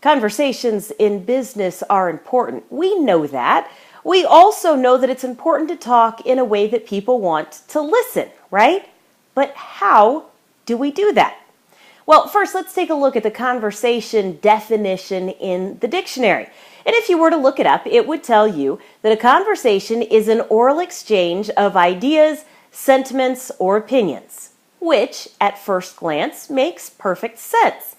Conversations in business are important. We know that. We also know that it's important to talk in a way that people want to listen, right? But how do we do that? Well, first, let's take a look at the conversation definition in the dictionary. And if you were to look it up, it would tell you that a conversation is an oral exchange of ideas, sentiments, or opinions, which at first glance makes perfect sense.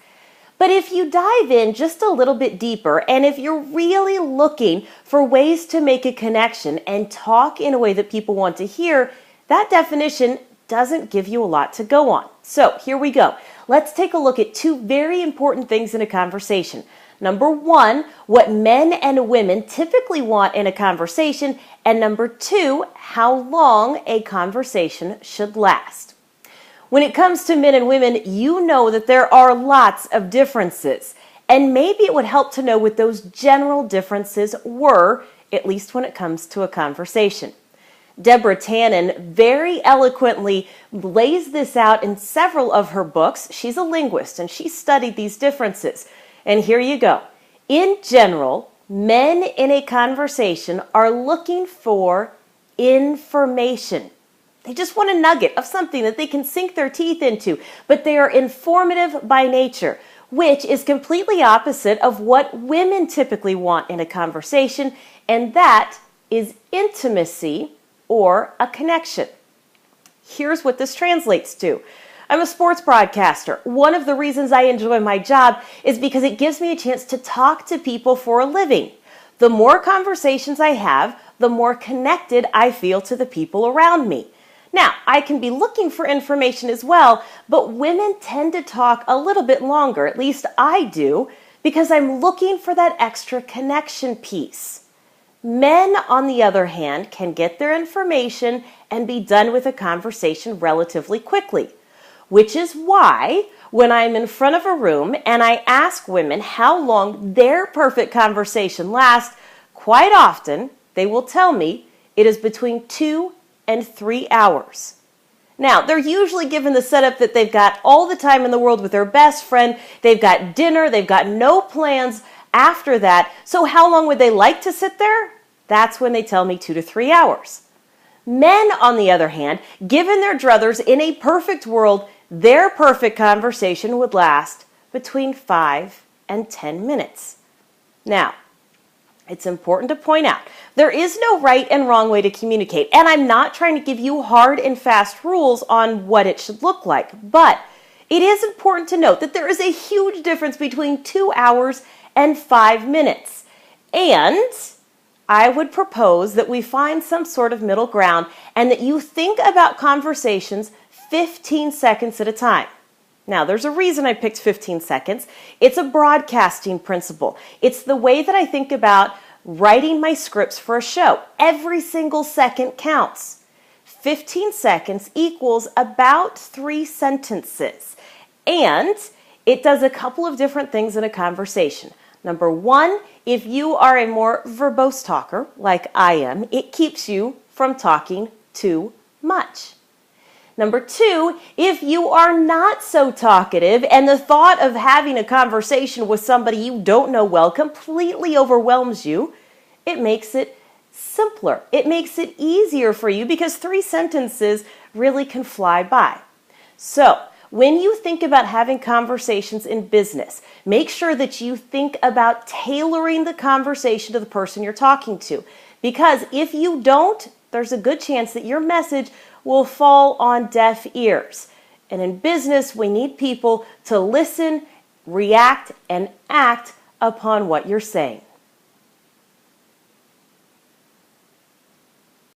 But if you dive in just a little bit deeper, and if you're really looking for ways to make a connection and talk in a way that people want to hear, that definition doesn't give you a lot to go on. So here we go. Let's take a look at two very important things in a conversation. Number one, what men and women typically want in a conversation, and number two, how long a conversation should last. When it comes to men and women, you know that there are lots of differences, and maybe it would help to know what those general differences were, at least when it comes to a conversation. Deborah Tannen very eloquently lays this out in several of her books. She's a linguist, and she studied these differences. And here you go. In general, men in a conversation are looking for information. They just want a nugget of something that they can sink their teeth into, but they are informative by nature, which is completely opposite of what women typically want in a conversation, and that is intimacy or a connection. Here's what this translates to. I'm a sports broadcaster. One of the reasons I enjoy my job is because it gives me a chance to talk to people for a living. The more conversations I have, the more connected I feel to the people around me. Now, I can be looking for information as well, but women tend to talk a little bit longer, at least I do, because I'm looking for that extra connection piece. Men, on the other hand, can get their information and be done with a conversation relatively quickly, which is why when I'm in front of a room and I ask women how long their perfect conversation lasts, quite often they will tell me it is between 2 and 3 hours. Now, they're usually given the setup that they've got all the time in the world with their best friend, they've got dinner, they've got no plans after that. So how long would they like to sit there? That's when they tell me 2 to 3 hours. Men, on the other hand, given their druthers, in a perfect world, their perfect conversation would last between 5 and 10 minutes. Now, it's important to point out, there is no right and wrong way to communicate, and I'm not trying to give you hard and fast rules on what it should look like, but it is important to note that there is a huge difference between 2 hours and 5 minutes. And I would propose that we find some sort of middle ground and that you think about conversations 15 seconds at a time. Now, there's a reason I picked 15 seconds. It's a broadcasting principle. It's the way that I think about writing my scripts for a show. Every single second counts. 15 seconds equals about 3 sentences. And it does a couple of different things in a conversation. Number one, if you are a more verbose talker, like I am, it keeps you from talking too much. Number two, if you are not so talkative and the thought of having a conversation with somebody you don't know well completely overwhelms you, it makes it simpler. It makes it easier for you because 3 sentences really can fly by. So, when you think about having conversations in business, make sure that you think about tailoring the conversation to the person you're talking to. Because if you don't, there's a good chance that your message will fall on deaf ears. And in business, we need people to listen, react, and act upon what you're saying.